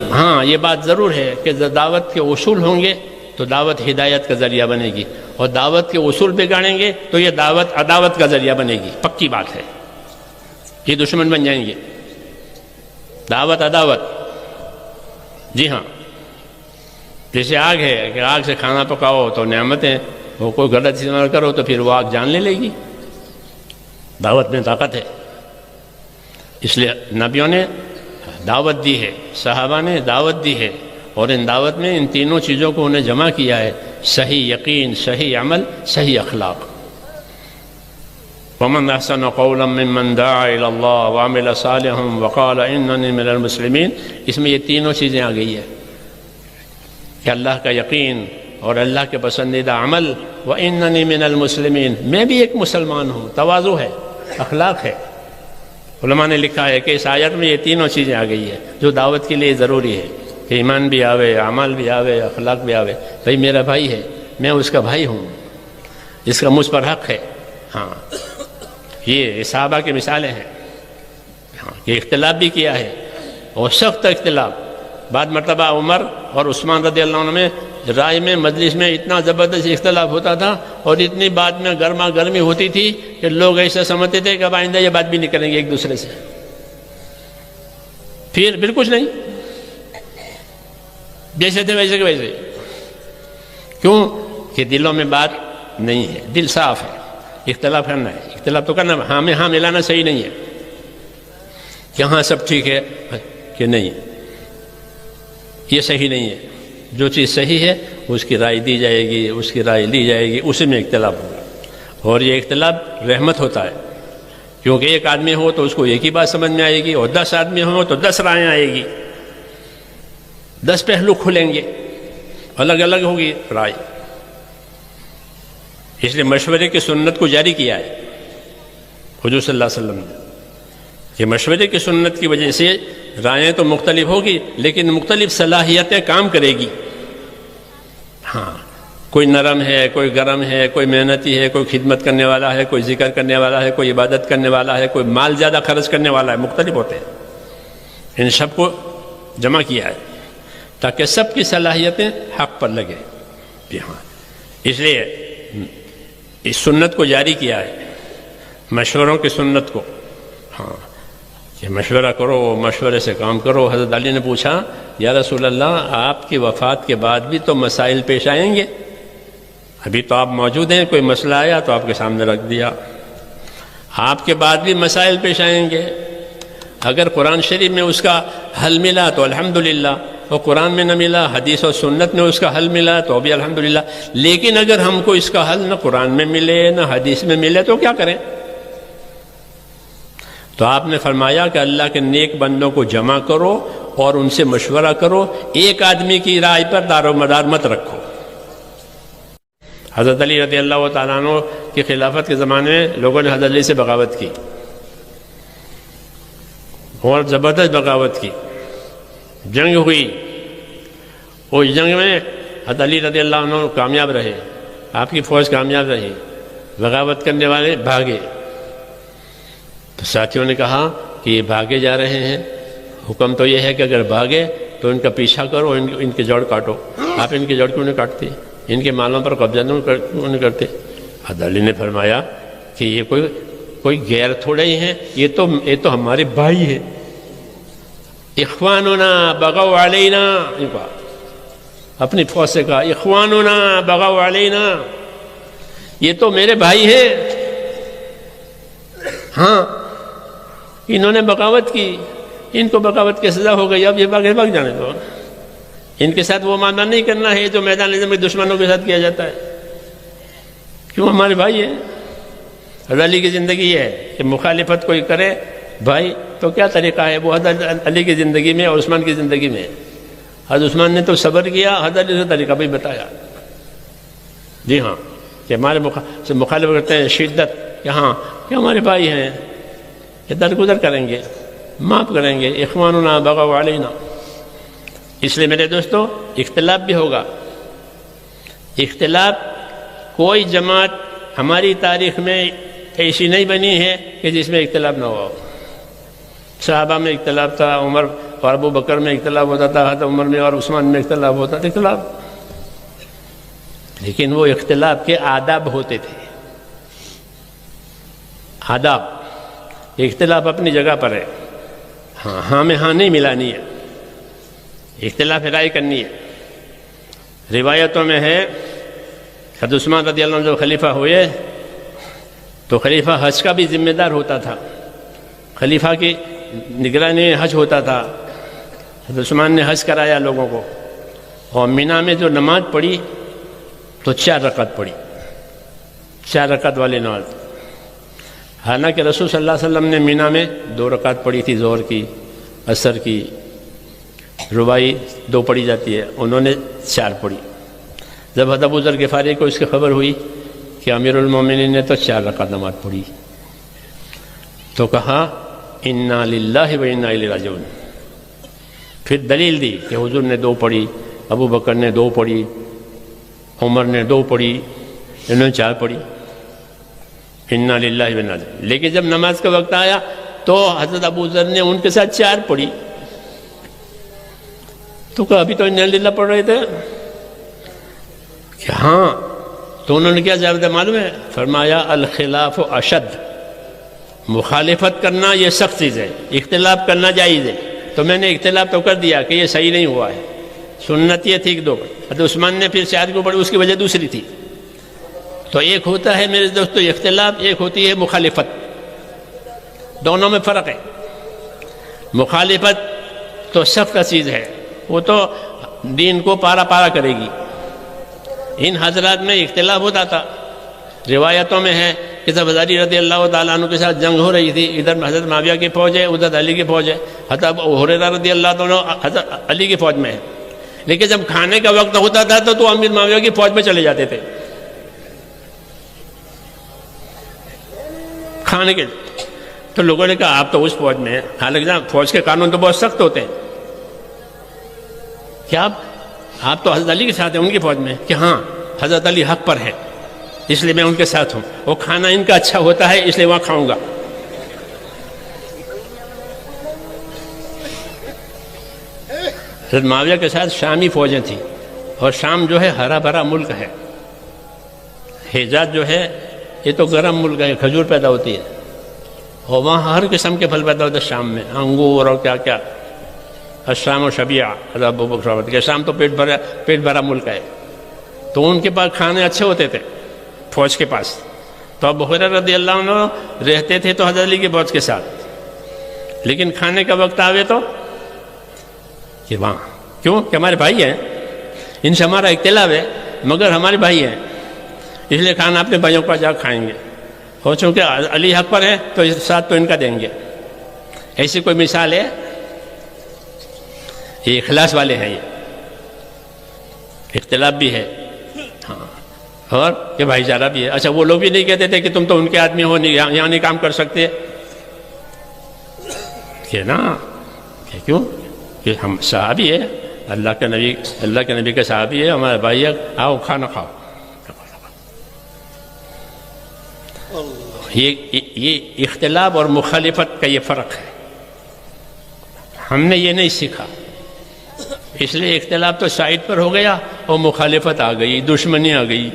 ہاں یہ بات ضرور ہے کہ دعوت کے اصول ہوں گے تو دعوت ہدایت کا ذریعہ بنے گی، اور دعوت کے اصول بگاڑیں گے تو یہ دعوت عداوت کا ذریعہ بنے گی، پکی بات ہے، یہ دشمن بن جائیں گے، دعوت عداوت۔ جی ہاں، جیسے آگ ہے کہ آگ سے کھانا پکاؤ تو نعمتیں، وہ کوئی غلط استعمال کرو تو پھر وہ آگ جان لے گی۔ دعوت میں طاقت ہے، اس لیے نبیوں نے دعوت دی ہے، صحابہ نے دعوت دی ہے، اور ان دعوت میں ان تینوں چیزوں کو انہیں جمع کیا ہے، صحیح یقین، صحیح عمل، صحیح اخلاق۔ وَمَنْ أَحْسَنُ قَوْلًا مِّمَّنْ دَعَا إِلَى اللَّهِ وَعَمِلَ صَالِحًا وَقَالَ إِنَّنِي مِنَ الْمُسْلِمِينَ۔ اس میں یہ تینوں چیزیں آ گئی ہے کہ اللہ کا یقین اور اللہ کے پسندیدہ عمل، وَإِنَّنِي مِنَ الْمُسْلِمِينَ، میں بھی ایک مسلمان ہوں، تواضع ہے، اخلاق ہے۔ علماء نے لکھا ہے کہ اس آیت میں یہ تینوں چیزیں آ گئی ہے جو دعوت کے لیے ضروری ہے، کہ ایمان بھی آوے، عمل بھی آوے، اخلاق بھی آوے۔ بھئی میرا بھائی ہے، میں اس کا بھائی ہوں، اس کا مجھ پر حق ہے۔ ہاں، یہ صحابہ کی مثالیں ہیں، ہاں، کہ اختلاف بھی کیا ہے، اور سخت اختلاف۔ بعد مرتبہ عمر اور عثمان رضی اللہ عنہ میں رائے میں، مجلس میں اتنا زبردست اختلاف ہوتا تھا، اور اتنی بات میں گرما گرمی ہوتی تھی کہ لوگ ایسا سمجھتے تھے کہ اب آئندہ یہ بات بھی نہیں کریں گے ایک دوسرے سے۔ پھر کچھ نہیں، جیسے تھے ویسے کے ویسے۔ کیوں؟ کہ دلوں میں بات نہیں ہے، دل صاف ہے۔ اختلاف کرنا ہے، اختلاف تو کرنا، ہاں میں ہاں ملانا صحیح نہیں ہے کہ ہاں سب ٹھیک ہے، کہ نہیں، یہ صحیح نہیں ہے۔ جو چیز صحیح ہے اس کی رائے دی جائے گی، اس کی رائے لی جائے گی، اسی میں اختلاف ہوگا، اور یہ اختلاف رحمت ہوتا ہے، کیونکہ ایک آدمی ہو تو اس کو ایک ہی بات سمجھ میں آئے گی، اور 10 آدمی ہو تو 10 رائیں آئے گی، 10 پہلو کھلیں گے، الگ الگ ہوگی رائے۔ اس لیے مشورے کی سنت کو جاری کیا ہے حضور صلی اللہ علیہ وسلم نے، کہ مشورے کی سنت کی وجہ سے رائیں تو مختلف ہوگی لیکن مختلف صلاحیتیں کام کرے گی۔ ہاں، کوئی نرم ہے، کوئی گرم ہے، کوئی محنتی ہے، کوئی خدمت کرنے والا ہے، کوئی ذکر کرنے والا ہے، کوئی عبادت کرنے والا ہے، کوئی مال زیادہ خرچ کرنے والا ہے، مختلف ہوتے ہیں۔ ان سب کو جمع کیا ہے تاکہ سب کی صلاحیتیں حق پر لگے۔ جی ہاں، اس لیے اس سنت کو جاری کیا ہے، مشوروں کی سنت کو۔ ہاں، کہ مشورہ کرو، مشورے سے کام کرو۔ حضرت علی نے پوچھا، یا رسول اللہ، آپ کی وفات کے بعد بھی تو مسائل پیش آئیں گے، ابھی تو آپ موجود ہیں، کوئی مسئلہ آیا تو آپ کے سامنے رکھ دیا، آپ کے بعد بھی مسائل پیش آئیں گے۔ اگر قرآن شریف میں اس کا حل ملا تو الحمدللہ، اور قرآن میں نہ ملا، حدیث و سنت میں اس کا حل ملا تو بھی الحمدللہ، لیکن اگر ہم کو اس کا حل نہ قرآن میں ملے نہ حدیث میں ملے تو کیا کریں؟ تو آپ نے فرمایا کہ اللہ کے نیک بندوں کو جمع کرو اور ان سے مشورہ کرو، ایک آدمی کی رائے پر دار و مدار مت رکھو۔ حضرت علی رضی اللہ تعالیٰ عنہ کی خلافت کے زمانے میں لوگوں نے حضرت علی سے بغاوت کی، اور زبردست بغاوت کی، جنگ ہوئی، اس جنگ میں حضرت علی رضی اللہ عنہ کامیاب رہے، آپ کی فوج کامیاب رہی، بغاوت کرنے والے بھاگے۔ تو ساتھیوں نے کہا کہ یہ بھاگے جا رہے ہیں، حکم تو یہ ہے کہ اگر بھاگے تو ان کا پیچھا کرو، ان کے جڑ کاٹو۔ آپ ان کے جڑ کیوں نہیں کاٹتے؟ ان کے مالوں پر قبضہ کیوں نہیں کرتے؟ حضرت علی نے فرمایا کہ یہ کوئی غیر تھوڑے ہی ہیں، یہ تو ہمارے بھائی ہیں۔ اخواننا بغوا علینا، اپنی فوج سے کہا، اخواننا بغوا علینا، یہ تو میرے بھائی ہیں۔ ہاں، انہوں نے بغاوت کی، ان کو بغاوت کی سزا ہو گئی، اب یہ بھاگ جانے دو۔ ان کے ساتھ وہ معاملہ نہیں کرنا ہے جو میدان جنگ میں دشمنوں کے ساتھ کیا جاتا ہے۔ کیوں؟ ہمارے بھائی ہیں۔ حضرت علی کی زندگی یہ ہے کہ مخالفت کوئی کرے بھائی تو کیا طریقہ ہے، وہ حضرت علی کی زندگی میں اور عثمان کی زندگی میں۔ حضرت عثمان نے تو صبر کیا، حضرت علی سے طریقہ بھی بتایا۔ جی ہاں، کہ ہمارے مخالف کرتے ہیں شدت، کہ ہاں کہ ہمارے بھائی ہیں، کہ درگزر کریں گے، معاف کریں گے۔ اخواننا بغوا علینا۔ اس لیے میرے دوستو، اختلاف بھی ہوگا۔ اختلاف، کوئی جماعت ہماری تاریخ میں ایسی نہیں بنی ہے کہ جس میں اختلاف نہ ہو۔ صحابہ میں اختلاف تھا، عمر اور ابو بکر میں اختلاف ہوتا تھا، حضرت عمر میں اور عثمان میں اختلاف ہوتا تھا، اختلاف، لیکن وہ اختلاف کے آداب ہوتے تھے، آداب۔ اختلاف اپنی جگہ پر ہے، ہاں میں ہاں نہیں ملانی ہے، اختلاف رائے کرنی ہے۔ روایتوں میں ہے حضرت عثمان رضی اللہ عنہ جو خلیفہ ہوئے تو خلیفہ حج کا بھی ذمہ دار ہوتا تھا، خلیفہ کی نگرانی حج ہوتا تھا۔ حضرت عثمان نے حج کرایا لوگوں کو، اور مینا میں جو نماز پڑھی تو 4 رکعت پڑھی، 4 رکعت والی نماز۔ حالانکہ رسول صلی اللہ علیہ وسلم نے مینا میں 2 رکعت پڑھی تھی، ظہر کی، عصر کی، رباعی 2 پڑھی جاتی ہے، انہوں نے 4 پڑھی۔ جب حضرت ابو ذر غفاری کو اس کی خبر ہوئی کہ امیر المومنین نے تو 4 رکعت نماز پڑھی، تو کہا انا للہ و انا الیہ راجعون۔ پھر دلیل دی کہ حضور نے 2 پڑھی، ابو بکر نے 2 پڑھی، عمر نے 2 پڑھی، انہوں نے 4 پڑھی، انا للہ و انا الیہ۔ لیکن جب نماز کا وقت آیا تو حضرت ابو ذر نے ان کے ساتھ 4 پڑھی، تو کہا ابھی تو انا للہ پڑھ رہے تھے کہ ہاں، تو انہوں نے کیا جواب دیا معلوم ہے؟ فرمایا الخلاف اشد، مخالفت کرنا یہ سخت چیز ہے، اختلاف کرنا جائز ہے۔ تو میں نے اختلاف تو کر دیا کہ یہ صحیح نہیں ہوا ہے، سنت یہ تھی کہ 2 حضرت عثمان نے پھر 4 کو پڑھی، اس کی وجہ دوسری تھی۔ تو ایک ہوتا ہے میرے دوستو اختلاف، ایک ہوتی ہے مخالفت، دونوں میں فرق ہے۔ مخالفت تو سخت چیز ہے، وہ تو دین کو پارا پارا کرے گی۔ ان حضرات میں اختلاف ہوتا تھا، روایتوں میں ہے کہ جب علی رضی اللہ تعالیٰ عنہ کے ساتھ جنگ ہو رہی تھی، ادھر حضرت معاویہ کی فوج ہے، ادھر علی کی فوج ہے، حضرت ابو ہریرہ رضی اللہ عنہ حضرت علی کی فوج میں ہے، لیکن جب کھانے کا وقت ہوتا تھا تو امیر معاویہ کی فوج میں چلے جاتے تھے کھانے کے۔ تو لوگوں نے کہا آپ تو اس فوج میں ہیں، حالانکہ فوج کے قانون تو بہت سخت ہوتے ہیں، کیا آپ تو حضرت علی کے ساتھ ہیں ان کی فوج میں؟ کہ ہاں حضرت علی حق پر ہے اس لیے میں ان کے ساتھ ہوں، وہ کھانا ان کا اچھا ہوتا ہے اس لیے وہاں کھاؤں گا۔ حضرت معاویہ کے ساتھ شامی فوجیں تھیں، اور شام جو ہے ہرا بھرا ملک ہے، حجاز جو ہے یہ تو گرم ملک ہے، کھجور پیدا ہوتی ہے، اور وہاں ہر قسم کے پھل پیدا ہوتے ہیں شام میں، انگور اور کیا کیا۔ الشام و شبیہ حضرت ابو بکر کہ شام تو پیٹ بھرا ملک ہے، تو ان کے پاس کھانے اچھے ہوتے تھے فوج کے پاس۔ تو ابو ہریرہ رضی اللہ عنہ رہتے تھے تو حضرت علی کی فوج کے ساتھ، لیکن کھانے کا وقت آوے تو کہ وہاں کیوں کہ ہمارے بھائی ہیں، ان سے ہمارا اختلاف ہے مگر ہمارے بھائی ہیں، اس لیے کھانا اپنے بھائیوں کا جا کھائیں گے، اور چونکہ علی حق پر ہے تو اس ساتھ تو ان کا دیں گے۔ ایسی کوئی مثال ہے؟ یہ اخلاص والے ہیں، یہ اختلاف بھی ہے ہاں، اور یہ بھائی چارہ بھی ہے۔ اچھا وہ لوگ بھی نہیں کہتے تھے کہ تم تو ان کے آدمی ہو، یہاں نہیں کام کر سکتے، کہ نا کہ کیوں کہ ہم صحابی ہے، اللہ کے نبی کے صحابی ہے، ہمارے بھائی ہے، آؤ کھانا کھاؤ۔ یہ اختلاف اور مخالفت کا یہ فرق ہے، ہم نے یہ نہیں سیکھا، اس لیے اختلاف تو سائڈ پر ہو گیا اور مخالفت آ گئی، دشمنی آ گئی۔